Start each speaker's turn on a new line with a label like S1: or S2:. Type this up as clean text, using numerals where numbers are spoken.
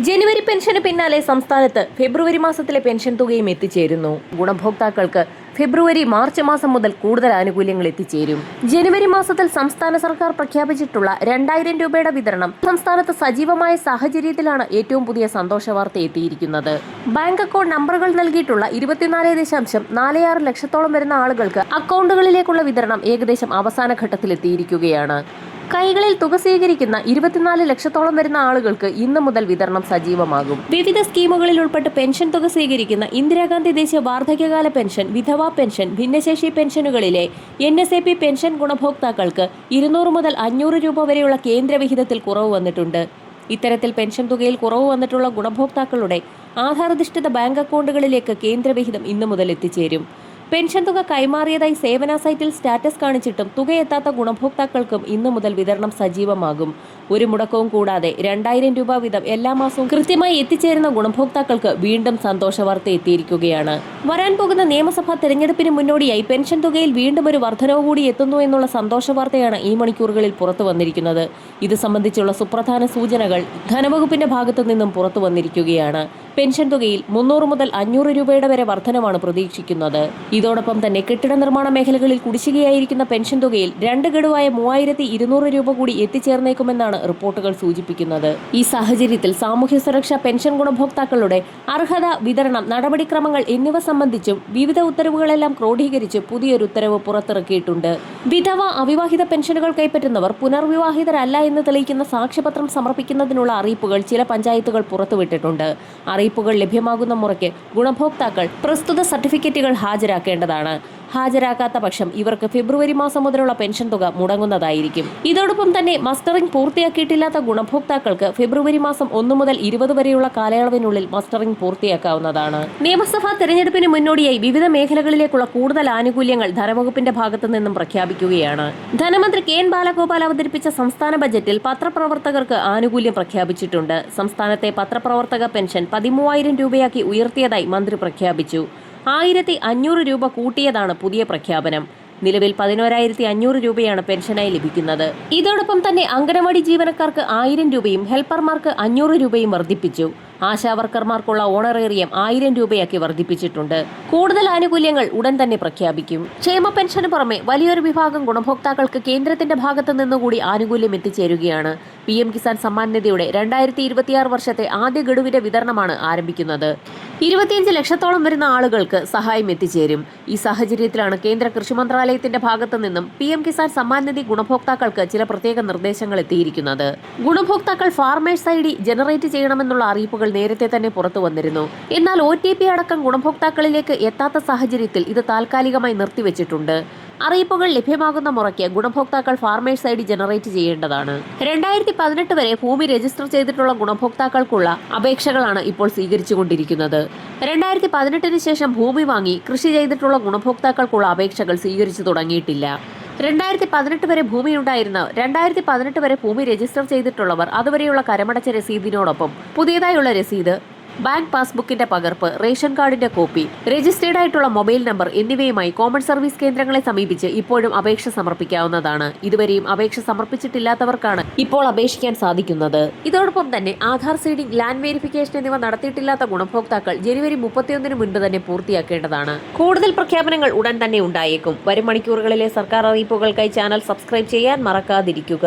S1: ജനുവരി pension പിന്നാലെ സംസ്ഥാനത്ത് ഫെബ്രുവരി മാസത്തിലെ പെൻഷൻ തുകയും എത്തിച്ചേരുന്നു. ഗുണഭോക്താക്കൾക്ക് ഫെബ്രുവരി മാർച്ച് മാസം മുതൽ കൂടുതൽ ആനുകൂല്യങ്ങൾ എത്തിച്ചേരും. ജനുവരി മാസത്തിൽ സംസ്ഥാന സർക്കാർ പ്രഖ്യാപിച്ചിട്ടുള്ള 2000 രൂപയുടെ വിതരണം സംസ്ഥാനത്ത് സജീവമായ സാഹചര്യത്തിലാണ് ഏറ്റവും പുതിയ സന്തോഷ വാർത്ത എത്തിയിരിക്കുന്നത്. ബാങ്ക് അക്കൗണ്ട് നമ്പറുകൾ നൽകിയിട്ടുള്ള 24.46 ലക്ഷത്തോളം വരുന്ന ആളുകൾക്ക് അക്കൗണ്ടുകളിലേക്കുള്ള വിതരണം ഏകദേശം അവസാന ഘട്ടത്തിലെത്തിയിരിക്കുകയാണ്. കൈകളിൽ തുക സ്വീകരിക്കുന്ന 24 ലക്ഷത്തോളം വരുന്ന ആളുകൾക്ക് ഇന്ന് മുതൽ വിതരണം സജീവമാകും. വിവിധ സ്കീമുകളിൽ ഉൾപ്പെട്ട് പെൻഷൻ തുക സ്വീകരിക്കുന്ന ഇന്ദിരാഗാന്ധി ദേശീയ വാർദ്ധക്യകാല പെൻഷൻ, വിധവാ പെൻഷൻ, ഭിന്നശേഷി പെൻഷനുകളിലെ NSAP പെൻഷൻ ഗുണഭോക്താക്കൾക്ക് 200 മുതൽ 500 രൂപ വരെയുള്ള കേന്ദ്രവിഹിതത്തിൽ കുറവ് വന്നിട്ടുണ്ട്. ഇത്തരത്തിൽ പെൻഷൻ തുകയിൽ കുറവ് വന്നിട്ടുള്ള ഗുണഭോക്താക്കളുടെ ആധാരധിഷ്ഠിത ബാങ്ക് അക്കൗണ്ടുകളിലേക്ക് കേന്ദ്രവിഹിതം ഇന്നു മുതൽ എത്തിച്ചേരും. പെൻഷൻ തുക കൈമാറിയതായി സേവന സൈറ്റിൽ സ്റ്റാറ്റസ് കാണിച്ചിട്ടും തുക എത്താത്ത ഗുണഭോക്താക്കൾക്കും ഇന്നു മുതൽ വിതരണം സജീവമാകും. ഒരു മുടക്കവും കൂടാതെ 2000 രൂപ വീതം എല്ലാ മാസവും കൃത്യമായി എത്തിച്ചേരുന്ന ഗുണഭോക്താക്കൾക്ക് വീണ്ടും സന്തോഷ വാർത്ത എത്തിയിരിക്കുകയാണ്. വരാൻ പോകുന്ന നിയമസഭാ തെരഞ്ഞെടുപ്പിന് മുന്നോടിയായി പെൻഷൻ തുകയിൽ വീണ്ടും ഒരു വർധനവ് കൂടി എത്തുന്നു എന്നുള്ള സന്തോഷ വാർത്തയാണ് ഈ മണിക്കൂറുകളിൽ പുറത്തു വന്നിരിക്കുന്നത്. ഇത് സംബന്ധിച്ചുള്ള സുപ്രധാന സൂചനകൾ ധനവകുപ്പിന്റെ ഭാഗത്തു നിന്നും പുറത്തു വന്നിരിക്കുകയാണ്. പെൻഷൻ തുകയിൽ 300 മുതൽ 500 രൂപയുടെ വരെ വർധനമാണ് പ്രതീക്ഷിക്കുന്നത്. ഇതോടൊപ്പം തന്നെ കെട്ടിട നിർമ്മാണ മേഖലകളിൽ കുടിശ്ശികയായിരിക്കുന്ന പെൻഷൻ തുകയിൽ 2 ഗഡുവായ 3200 രൂപ കൂടി എത്തിച്ചേർന്നേക്കുമെന്നാണ് റിപ്പോർട്ടുകൾ സൂചിപ്പിക്കുന്നത്. ഈ സാഹചര്യത്തിൽ സാമൂഹ്യ സുരക്ഷാ പെൻഷൻ ഗുണഭോക്താക്കളുടെ അർഹത, വിതരണം, നടപടിക്രമങ്ങൾ എന്നിവ സംബന്ധിച്ചും വിവിധ ഉത്തരവുകളെല്ലാം ക്രോഡീകരിച്ച് പുതിയൊരു ഉത്തരവ് പുറത്തിറക്കിയിട്ടുണ്ട്. വിധവ, അവിവാഹിത പെൻഷനുകൾ കൈപ്പറ്റുന്നവർ പുനർവിവാഹിതരല്ല എന്ന് തെളിയിക്കുന്ന സാക്ഷ്യപത്രം സമർപ്പിക്കുന്നതിനുള്ള അറിയിപ്പുകൾ ചില പഞ്ചായത്തുകൾ പുറത്തുവിട്ടിട്ടുണ്ട്. അറിയിപ്പുകൾ ലഭ്യമാകുന്ന മുറയ്ക്ക് ഗുണഭോക്താക്കൾ പ്രസ്തുത സർട്ടിഫിക്കറ്റുകൾ ഹാജരാക്കേണ്ടതാണ്. ഹാജരാക്കാത്ത പക്ഷം ഇവർക്ക് ഫെബ്രുവരി മാസം മുതലുള്ള പെൻഷൻ തുക മുടങ്ങുന്നതായിരിക്കും. ഇതോടൊപ്പം തന്നെ മസ്റ്ററിംഗ് പൂർത്തിയാക്കിയിട്ടില്ലാത്ത ഗുണഭോക്താക്കൾക്ക് ഫെബ്രുവരി മാസം 1 മുതൽ 20 വരെയുള്ള കാലയളവിനുള്ളിൽ മസ്റ്ററിംഗ് പൂർത്തിയാക്കാവുന്നതാണ്. നിയമസഭാ തെരഞ്ഞെടുപ്പിന് മുന്നോടിയായി വിവിധ മേഖലകളിലേക്കുള്ള കൂടുതൽ ആനുകൂല്യങ്ങൾ ധനവകുപ്പിന്റെ ഭാഗത്തു നിന്നും പ്രഖ്യാപിക്കുകയാണ്. ധനമന്ത്രി KN ബാലഗോപാൽ അവതരിപ്പിച്ച സംസ്ഥാന ബജറ്റിൽ പത്രപ്രവർത്തകർക്ക് ആനുകൂല്യം പ്രഖ്യാപിച്ചിട്ടുണ്ട്. സംസ്ഥാനത്തെ പത്രപ്രവർത്തക പെൻഷൻ 13,000 രൂപയാക്കി ഉയർത്തിയതായി മന്ത്രി പ്രഖ്യാപിച്ചു. 1500 രൂപ കൂട്ടിയതാണ് പുതിയ പ്രഖ്യാപനം. നിലവിൽ 11,500 രൂപയാണ് പെൻഷനായി ലഭിക്കുന്നത്. ഇതോടൊപ്പം തന്നെ അംഗനവാടി ജീവനക്കാർക്ക് 1000 രൂപയും ഹെൽപ്പർമാർക്ക് 500 രൂപയും വർദ്ധിപ്പിച്ചു. ആശാവർക്കർമാർക്കുള്ള ഓണറേറിയം 1000 രൂപയാക്കി വർദ്ധിപ്പിച്ചിട്ടുണ്ട്. കൂടുതൽ ആനുകൂല്യങ്ങൾ ഉടൻ തന്നെ പ്രഖ്യാപിക്കും. ക്ഷേമ പെൻഷന് പുറമെ വലിയൊരു വിഭാഗം ഗുണഭോക്താക്കൾക്ക് കേന്ദ്രത്തിന്റെ ഭാഗത്തു നിന്നുകൂടി ആനുകൂല്യം എത്തിച്ചേരുകയാണ്. PM കിസാൻ സമ്മാൻ നിധിയുടെ 2026 വർഷത്തെ ആദ്യ ഗഡുവിന്റെ വിതരണമാണ് ആരംഭിക്കുന്നത്. 25 ലക്ഷത്തോളം വരുന്ന ആളുകൾക്ക് സഹായം എത്തിച്ചേരും. ഈ സാഹചര്യത്തിലാണ് കേന്ദ്ര കൃഷി മന്ത്രാലയത്തിന്റെ ഭാഗത്തു നിന്നും PM കിസാൻ സമ്മാൻ നിധി ഗുണഭോക്താക്കൾക്ക് ചില പ്രത്യേക നിർദ്ദേശങ്ങൾ എത്തിയിരിക്കുന്നത്. ഗുണഭോക്താക്കൾ ഫാർമേഴ്സ് ID ജനറേറ്റ് ചെയ്യണമെന്നുള്ള അറിയിപ്പുകൾ നേരത്തെ തന്നെ പുറത്തു വന്നിരുന്നു. എന്നാൽ OTP അടക്കം ഗുണഭോക്താക്കളിലേക്ക് എത്താത്ത സാഹചര്യത്തിൽ ഇത് താൽക്കാലികമായി നിർത്തിവെച്ചിട്ടുണ്ട്. അറിയിപ്പുകൾ ലഭ്യമാകുന്ന മുറയ്ക്ക് ഗുണഭോക്താക്കൾ ഫാർമേഴ്സ് ID ജനറേറ്റ് ചെയ്യേണ്ടതാണ്. 2018 വരെ ഭൂമി രജിസ്റ്റർ ചെയ്തിട്ടുള്ള ഗുണഭോക്താക്കൾക്കുള്ള അപേക്ഷകളാണ് ഇപ്പോൾ സ്വീകരിച്ചുകൊണ്ടിരിക്കുന്നത്. 2018 ശേഷം ഭൂമി വാങ്ങി കൃഷി ചെയ്തിട്ടുള്ള ഗുണഭോക്താക്കൾക്കുള്ള അപേക്ഷകൾ സ്വീകരിച്ചു തുടങ്ങിയിട്ടില്ല. 2018 വരെ ഭൂമിയുണ്ടായിരുന്ന 2018 വരെ ഭൂമി രജിസ്റ്റർ ചെയ്തിട്ടുള്ളവർ അതുവരെയുള്ള കരമടച്ച രസീതിനോടൊപ്പം പുതിയതായുള്ള രസീത്, ബാങ്ക് പാസ്ബുക്കിന്റെ പകർപ്പ്, റേഷൻ കാർഡിന്റെ കോപ്പി, രജിസ്റ്റേർഡ് ആയിട്ടുള്ള മൊബൈൽ നമ്പർ എന്നിവയുമായി കോമൺ സർവീസ് കേന്ദ്രങ്ങളെ സമീപിച്ച് ഇപ്പോഴും അപേക്ഷ സമർപ്പിക്കാവുന്നതാണ്. ഇതുവരെയും അപേക്ഷ സമർപ്പിച്ചിട്ടില്ലാത്തവർക്കാണ് ഇപ്പോൾ അപേക്ഷിക്കാൻ സാധിക്കുന്നത്. ഇതോടൊപ്പം തന്നെ ആധാർ സീഡിംഗ്, ലാൻഡ് വെരിഫിക്കേഷൻ എന്നിവ നടത്തിയിട്ടില്ലാത്ത ഗുണഭോക്താക്കൾ ജനുവരി 31 മുൻപ് തന്നെ പൂർത്തിയാക്കേണ്ടതാണ്. കൂടുതൽ പ്രഖ്യാപനങ്ങൾ ഉടൻ തന്നെ ഉണ്ടായേക്കും. വരും മണിക്കൂറുകളിലെ സർക്കാർ അറിയിപ്പുകൾക്കായി ചാനൽ സബ്സ്ക്രൈബ് ചെയ്യാൻ മറക്കാതിരിക്കുക.